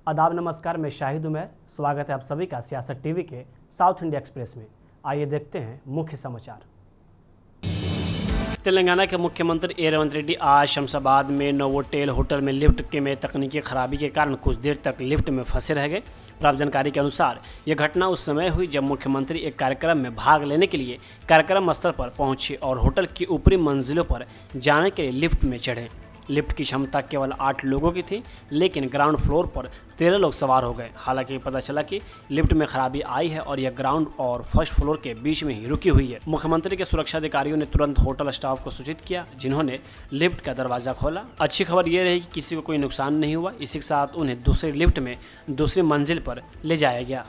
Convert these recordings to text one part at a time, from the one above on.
आदाब नमस्कार, मैं शाहिद उमैर। स्वागत है आप सभी का सियासत टीवी के साउथ इंडिया एक्सप्रेस में। आइए देखते हैं मुख्य समाचार। तेलंगाना के मुख्यमंत्री ए रेवंत रेड्डी आज शमशाबाद में नोवोटेल होटल में लिफ्ट में तकनीकी खराबी के कारण कुछ देर तक लिफ्ट में फंसे रह गए। प्राप्त जानकारी के अनुसार यह घटना उस समय हुई जब मुख्यमंत्री एक कार्यक्रम में भाग लेने के लिए कार्यक्रम स्थल पर पहुंचे और होटल की ऊपरी मंजिलों पर जाने के लिए लिफ्ट में चढ़े। लिफ्ट की क्षमता केवल 8 लोगों की थी, लेकिन ग्राउंड फ्लोर पर 13 लोग सवार हो गए। हालांकि पता चला कि लिफ्ट में खराबी आई है और यह ग्राउंड और फर्स्ट फ्लोर के बीच में ही रुकी हुई है। मुख्यमंत्री के सुरक्षा अधिकारियों ने तुरंत होटल स्टाफ को सूचित किया, जिन्होंने लिफ्ट का दरवाजा खोला। अच्छी खबर यह रही कि किसी को कोई नुकसान नहीं हुआ। इसी के साथ उन्हें दूसरी लिफ्ट में दूसरी मंजिल पर ले जाया गया।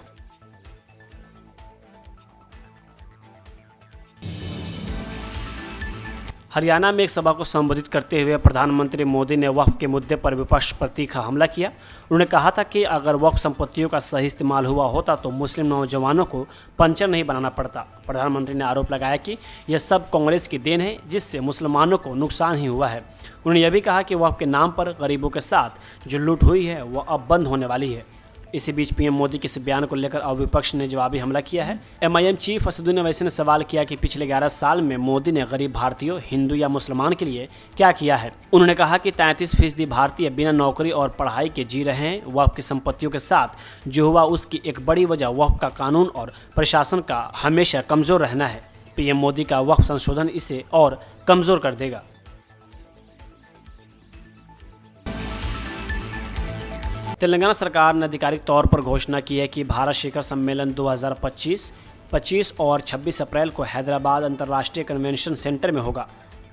हरियाणा में एक सभा को संबोधित करते हुए प्रधानमंत्री मोदी ने वक्फ के मुद्दे पर विपक्ष पर तीखा हमला किया। उन्होंने कहा था कि अगर वक्फ संपत्तियों का सही इस्तेमाल हुआ होता तो मुस्लिम नौजवानों को पंचर नहीं बनाना पड़ता। प्रधानमंत्री ने आरोप लगाया कि यह सब कांग्रेस की देन है, जिससे मुसलमानों को नुकसान ही हुआ है। उन्होंने यह भी कहा कि वक्फ के नाम पर गरीबों के साथ जो लूट हुई है वह अब बंद होने वाली है। इसी बीच पीएम मोदी के इस बयान को लेकर अब विपक्ष ने जवाबी हमला किया है। एमआईएम चीफ असदुद्दीन ओवैसी ने सवाल किया कि पिछले 11 साल में मोदी ने गरीब भारतीयों, हिंदू या मुसलमान के लिए क्या किया है। उन्होंने कहा कि 33% भारतीय बिना नौकरी और पढ़ाई के जी रहे हैं। वक्फ की संपत्तियों के साथ जो हुआ उसकी एक बड़ी वजह वक्फ का कानून और प्रशासन का हमेशा कमजोर रहना है। पीएम मोदी का वक्फ संशोधन इसे और कमजोर कर देगा। तेलंगाना सरकार ने आधिकारिक तौर पर घोषणा की है कि भारत शिखर सम्मेलन 2025 25 और 26 अप्रैल को हैदराबाद अंतर्राष्ट्रीय कन्वेंशन सेंटर में होगा।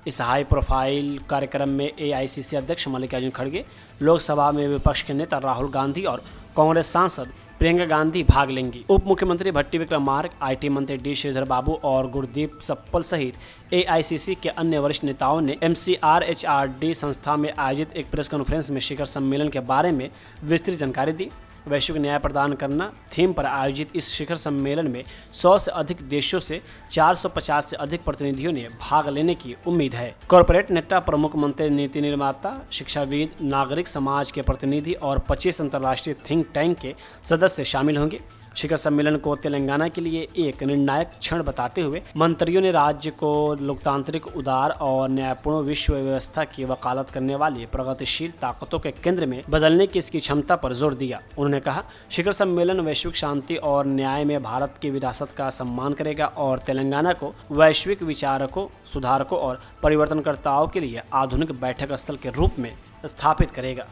इस हाई प्रोफाइल कार्यक्रम में एआईसीसी अध्यक्ष मल्लिकार्जुन खड़गे, लोकसभा में विपक्ष के नेता राहुल गांधी और कांग्रेस सांसद प्रियंका गांधी भाग लेंगी। उप मुख्यमंत्री भट्टी विक्रमार्क, आईटी मंत्री डी श्रीधर बाबू और गुरदीप सप्पल सहित एआईसीसी के अन्य वरिष्ठ नेताओं ने एमसीआरएचआरडी संस्था में आयोजित एक प्रेस कॉन्फ्रेंस में शिखर सम्मेलन के बारे में विस्तृत जानकारी दी। वैश्विक न्याय प्रदान करना थीम पर आयोजित इस शिखर सम्मेलन में 100 से अधिक देशों से 450 से अधिक प्रतिनिधियों ने भाग लेने की उम्मीद है। कॉरपोरेट नेता, प्रमुख मंत्री, नीति निर्माता, शिक्षाविद, नागरिक समाज के प्रतिनिधि और 25 अंतर्राष्ट्रीय थिंक टैंक के सदस्य शामिल होंगे। शिखर सम्मेलन को तेलंगाना के लिए एक निर्णायक क्षण बताते हुए मंत्रियों ने राज्य को लोकतांत्रिक, उदार और न्यायपूर्ण विश्व व्यवस्था की वकालत करने वाली प्रगतिशील ताकतों के केंद्र में बदलने की इसकी क्षमता पर जोर दिया। उन्होंने कहा, शिखर सम्मेलन वैश्विक शांति और न्याय में भारत की विरासत का सम्मान करेगा और तेलंगाना को वैश्विक विचारकों, सुधारकों और परिवर्तनकर्ताओं के लिए आधुनिक बैठक स्थल के रूप में स्थापित करेगा।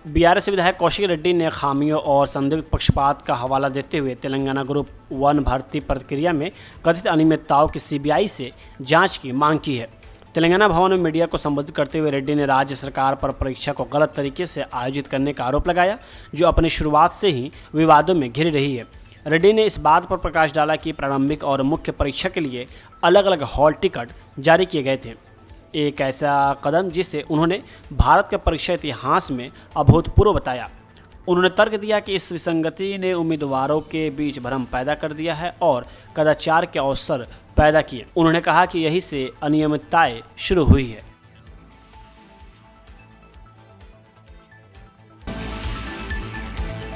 बीआरएस विधायक कौशिक रेड्डी ने खामियों और संदिग्ध पक्षपात का हवाला देते हुए तेलंगाना ग्रुप 1 भर्ती प्रक्रिया में कथित अनियमितताओं की सीबीआई से जांच की मांग की है। तेलंगाना भवन में मीडिया को संबोधित करते हुए रेड्डी ने राज्य सरकार पर परीक्षा को गलत तरीके से आयोजित करने का आरोप लगाया, जो अपनी शुरुआत से ही विवादों में घिरी रही है। रेड्डी ने इस बात पर प्रकाश डाला कि प्रारंभिक और मुख्य परीक्षा के लिए अलग अलग हॉल टिकट जारी किए गए थे, एक ऐसा कदम जिसे उन्होंने भारत के परीक्षा इतिहास में अभूतपूर्व बताया। उन्होंने तर्क दिया कि इस विसंगति ने उम्मीदवारों के बीच भ्रम पैदा कर दिया है और कदाचार के अवसर पैदा किए। उन्होंने कहा कि यही से अनियमितताएं शुरू हुई है।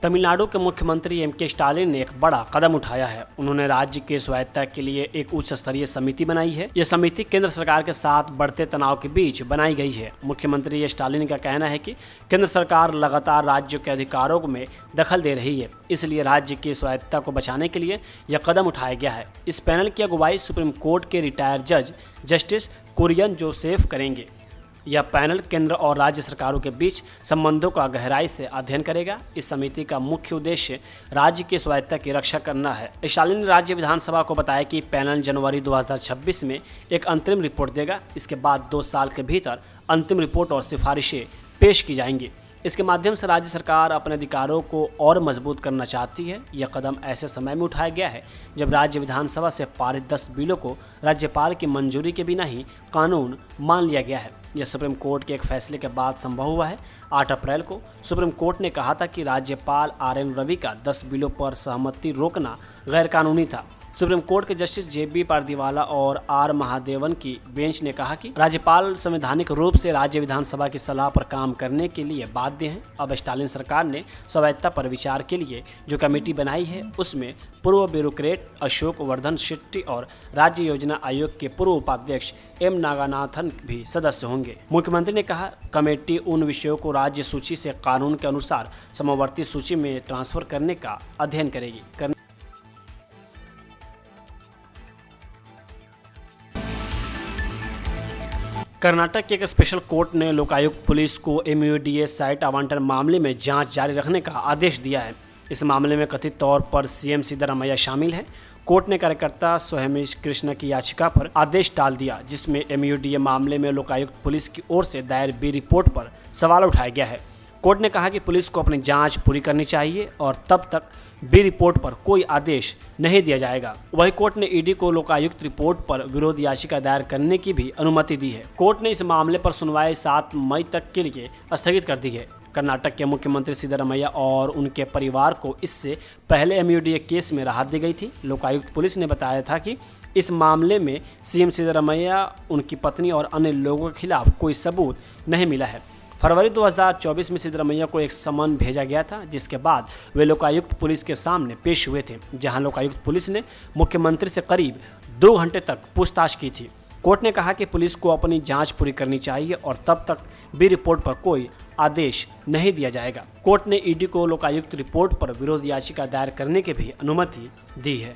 तमिलनाडु के मुख्यमंत्री एमके स्टालिन ने एक बड़ा कदम उठाया है। उन्होंने राज्य की स्वायत्तता के लिए एक उच्च स्तरीय समिति बनाई है। यह समिति केंद्र सरकार के साथ बढ़ते तनाव के बीच बनाई गई है। मुख्यमंत्री स्टालिन का कहना है कि केंद्र सरकार लगातार राज्यों के अधिकारों में दखल दे रही है, इसलिए राज्य की स्वायत्तता को बचाने के लिए यह कदम उठाया गया है। इस पैनल की अगुवाई सुप्रीम कोर्ट के रिटायर्ड जज जस्टिस कुरियन जोसेफ करेंगे। यह पैनल केंद्र और राज्य सरकारों के बीच संबंधों का गहराई से अध्ययन करेगा। इस समिति का मुख्य उद्देश्य राज्य की स्वायत्तता की रक्षा करना है। स्टालिन ने राज्य विधानसभा को बताया कि पैनल जनवरी 2026 में एक अंतरिम रिपोर्ट देगा। इसके बाद 2 साल के भीतर अंतिम रिपोर्ट और सिफारिशें पेश की जाएंगी। इसके माध्यम से राज्य सरकार अपने अधिकारों को और मजबूत करना चाहती है। यह कदम ऐसे समय में उठाया गया है जब राज्य विधानसभा से पारित 10 बिलों को राज्यपाल की मंजूरी के बिना ही कानून मान लिया गया है। यह सुप्रीम कोर्ट के एक फैसले के बाद संभव हुआ है। 8 अप्रैल को सुप्रीम कोर्ट ने कहा था कि राज्यपाल RN रवि का 10 बिलों पर सहमति रोकना गैरकानूनी था। सुप्रीम कोर्ट के जस्टिस JB पारदीवाला और R महादेवन की बेंच ने कहा कि राज्यपाल संवैधानिक रूप से राज्य विधानसभा की सलाह पर काम करने के लिए बाध्य हैं। अब स्टालिन सरकार ने स्वायत्तता पर विचार के लिए जो कमेटी बनाई है उसमें पूर्व ब्यूरोक्रेट अशोक वर्धन शेट्टी और राज्य योजना आयोग के पूर्व उपाध्यक्ष M नागानाथन भी सदस्य होंगे। मुख्यमंत्री ने कहा, कमेटी उन विषयों को राज्य सूची से कानून के अनुसार समवर्ती सूची में ट्रांसफर करने का अध्ययन करेगी। कर्नाटक के एक स्पेशल कोर्ट ने लोकायुक्त पुलिस को MUDA साइट आवंटन मामले में जांच जारी रखने का आदेश दिया है। इस मामले में कथित तौर पर CM सिद्धरामैया शामिल है। कोर्ट ने कार्यकर्ता सोहेमेश कृष्ण की याचिका पर आदेश टाल दिया, जिसमें MUDA मामले में लोकायुक्त पुलिस की ओर से दायर B रिपोर्ट पर सवाल उठाया गया है। कोर्ट ने कहा कि पुलिस को अपनी जांच पूरी करनी चाहिए और तब तक B रिपोर्ट पर कोई आदेश नहीं दिया जाएगा। वही कोर्ट ने ED को लोकायुक्त रिपोर्ट पर विरोध याचिका दायर करने की भी अनुमति दी है। कोर्ट ने इस मामले पर सुनवाई 7 मई तक के लिए स्थगित कर दी है। कर्नाटक के मुख्यमंत्री सिद्धरामैया और उनके परिवार को इससे पहले MUDA केस में राहत दी गई थी। लोकायुक्त पुलिस ने बताया था कि इस मामले में CM सिद्धरामैया, उनकी पत्नी और अन्य लोगों के खिलाफ कोई सबूत नहीं मिला है। फरवरी 2024 में सिद्धरामैया को एक समन भेजा गया था, जिसके बाद वे लोकायुक्त पुलिस के सामने पेश हुए थे, जहां लोकायुक्त पुलिस ने मुख्यमंत्री से करीब 2 घंटे तक पूछताछ की थी। कोर्ट ने कहा कि पुलिस को अपनी जांच पूरी करनी चाहिए और तब तक B रिपोर्ट पर कोई आदेश नहीं दिया जाएगा। कोर्ट ने ED को लोकायुक्त रिपोर्ट पर विरोध याचिका दायर करने की भी अनुमति दी है।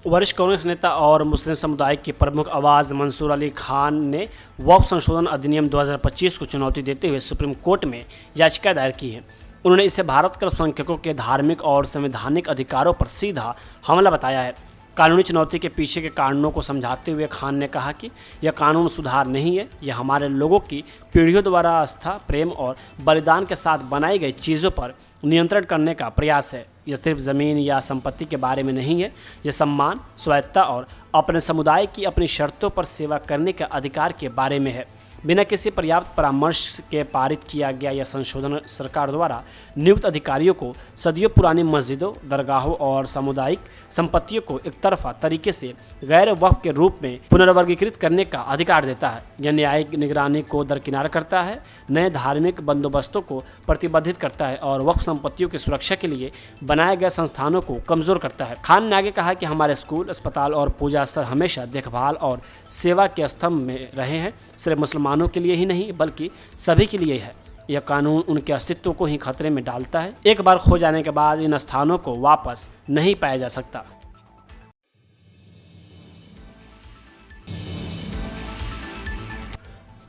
वरिष्ठ कांग्रेस नेता और मुस्लिम समुदाय के प्रमुख आवाज़ मंसूर अली खान ने वक्फ संशोधन अधिनियम 2025 को चुनौती देते हुए सुप्रीम कोर्ट में याचिका दायर की है। उन्होंने इसे भारत के अल्पसंख्यकों के धार्मिक और संवैधानिक अधिकारों पर सीधा हमला बताया है। कानूनी चुनौती के पीछे के कारणों को समझाते हुए खान ने कहा कि यह कानून सुधार नहीं है, यह हमारे लोगों की पीढ़ियों द्वारा आस्था, प्रेम और बलिदान के साथ बनाई गई चीज़ों पर नियंत्रण करने का प्रयास है। यह सिर्फ ज़मीन या संपत्ति के बारे में नहीं है, यह सम्मान, स्वायत्तता और अपने समुदाय की अपनी शर्तों पर सेवा करने के अधिकार के बारे में है। बिना किसी पर्याप्त परामर्श के पारित किया गया यह संशोधन सरकार द्वारा नियुक्त अधिकारियों को सदियों पुरानी मस्जिदों, दरगाहों और सामुदायिक संपत्तियों को एक तरफा तरीके से गैर वक्फ के रूप में पुनर्वर्गीकृत करने का अधिकार देता है। यह न्यायिक निगरानी को दरकिनार करता है, नए धार्मिक बंदोबस्तों को प्रतिबंधित करता है और वक्फ संपत्तियों की सुरक्षा के लिए बनाए गए संस्थानों को कमजोर करता है। खान ने आगे कहा कि हमारे स्कूल, अस्पताल और पूजा स्थल हमेशा देखभाल और सेवा के स्तंभ में रहे हैं, सिर्फ मुसलमानों के लिए ही नहीं बल्कि सभी के लिए है। यह कानून उनके अस्तित्व को ही खतरे में डालता है। एक बार खो जाने के बाद इन स्थानों को वापस नहीं पाया जा सकता।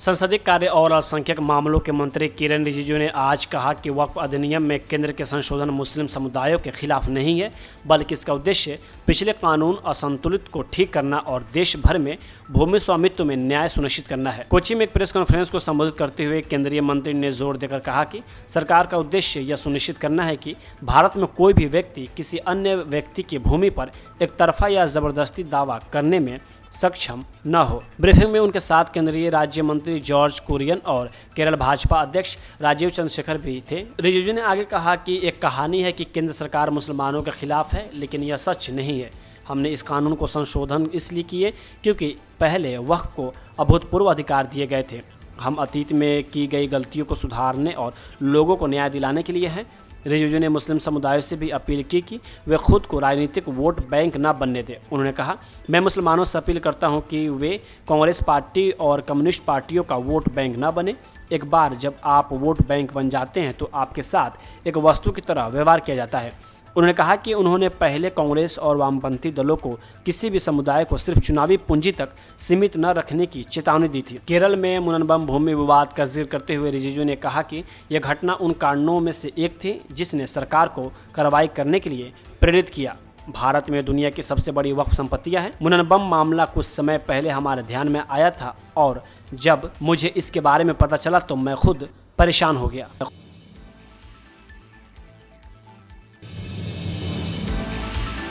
संसदीय कार्य और अल्पसंख्यक मामलों के मंत्री किरेन रिजिजू ने आज कहा कि वक्फ अधिनियम में केंद्र के संशोधन मुस्लिम समुदायों के खिलाफ नहीं है, बल्कि इसका उद्देश्य पिछले कानून असंतुलित को ठीक करना और देश भर में भूमि स्वामित्व में न्याय सुनिश्चित करना है। कोची में एक प्रेस कॉन्फ्रेंस को संबोधित करते हुए केंद्रीय मंत्री ने जोर देकर कहा कि सरकार का उद्देश्य यह सुनिश्चित करना है कि भारत में कोई भी व्यक्ति किसी अन्य व्यक्ति की भूमि पर एक तरफा या जबरदस्ती दावा करने में सक्षम न हो। ब्रीफिंग में उनके साथ केंद्रीय राज्य मंत्री जॉर्ज कुरियन और केरल भाजपा अध्यक्ष राजीव चंद्रशेखर भी थे। रिजिजू ने आगे कहा कि एक कहानी है कि केंद्र सरकार मुसलमानों के खिलाफ है, लेकिन यह सच नहीं है। हमने इस कानून को संशोधन इसलिए किए क्योंकि पहले वक्फ को अभूतपूर्व अधिकार दिए गए थे। हम अतीत में की गई गलतियों को सुधारने और लोगों को न्याय दिलाने के लिए हैं। रिजिजू ने मुस्लिम समुदायों से भी अपील की कि वे खुद को राजनीतिक वोट बैंक न बनने दें। उन्होंने कहा, मैं मुसलमानों से अपील करता हूं कि वे कांग्रेस पार्टी और कम्युनिस्ट पार्टियों का वोट बैंक न बने। एक बार जब आप वोट बैंक बन जाते हैं तो आपके साथ एक वस्तु की तरह व्यवहार किया जाता है। उन्होंने कहा कि उन्होंने पहले कांग्रेस और वामपंथी दलों को किसी भी समुदाय को सिर्फ चुनावी पूंजी तक सीमित न रखने की चेतावनी दी थी। केरल में मुनंबम भूमि विवाद का जिक्र करते हुए रिजिजू ने कहा कि यह घटना उन कारणों में से एक थी जिसने सरकार को कार्रवाई करने के लिए प्रेरित किया। भारत में दुनिया की सबसे बड़ी वक्फ संपत्तियां हैं। मुनंबम मामला कुछ समय पहले हमारे ध्यान में आया था और जब मुझे इसके बारे में पता चला तो मैं खुद परेशान हो गया।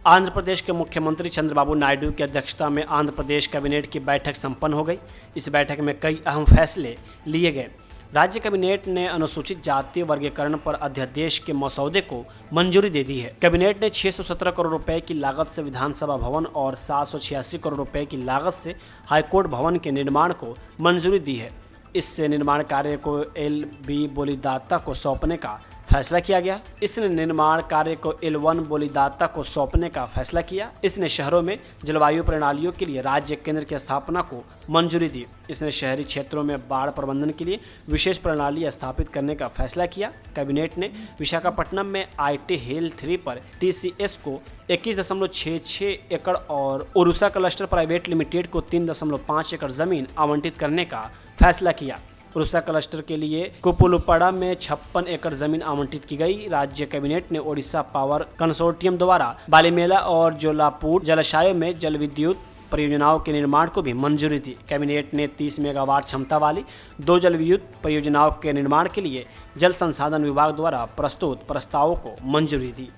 आंध्र प्रदेश के मुख्यमंत्री चंद्रबाबू नायडू की अध्यक्षता में आंध्र प्रदेश कैबिनेट की बैठक संपन्न हो गई। इस बैठक में कई अहम फैसले लिए गए। राज्य कैबिनेट ने अनुसूचित जाति वर्गीकरण पर अध्यादेश के मसौदे को मंजूरी दे दी है। कैबिनेट ने 617 करोड़ रुपए की लागत से विधानसभा भवन और 786 करोड़ रुपए की लागत से हाईकोर्ट भवन के निर्माण को मंजूरी दी है। इससे निर्माण कार्य को L1 बोलीदाता को सौंपने का फैसला किया गया। इसने निर्माण कार्य को L1 बोलीदाता को सौंपने का फैसला किया। इसने शहरों में जलवायु प्रणालियों के लिए राज्य केंद्र की स्थापना को मंजूरी दी। इसने शहरी क्षेत्रों में बाढ़ प्रबंधन के लिए विशेष प्रणाली स्थापित करने का फैसला किया। कैबिनेट ने विशाखापट्टनम में IT हिल 3 पर TCS को 21.66 एकड़ और उरुसा क्लस्टर प्राइवेट लिमिटेड को 3.5 एकड़ जमीन आवंटित करने का फैसला किया। उरुसा क्लस्टर के लिए कुपुलुपड़ा में 56 एकड़ जमीन आवंटित की गई। राज्य कैबिनेट ने ओडिशा पावर कंसोर्टियम द्वारा बालीमेला और जोलापुर जलाशयों में जल विद्युत परियोजनाओं के निर्माण को भी मंजूरी दी। कैबिनेट ने 30 मेगावाट क्षमता वाली 2 जल विद्युत परियोजनाओं के निर्माण के लिए जल संसाधन विभाग द्वारा प्रस्तुत प्रस्तावों को मंजूरी दी।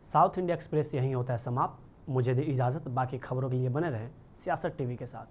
साउथ इंडिया एक्सप्रेस यहीं होता है समाप्त। मुझे दे इजाज़त। बाकी खबरों के लिए बने रहें सियासत टीवी के साथ।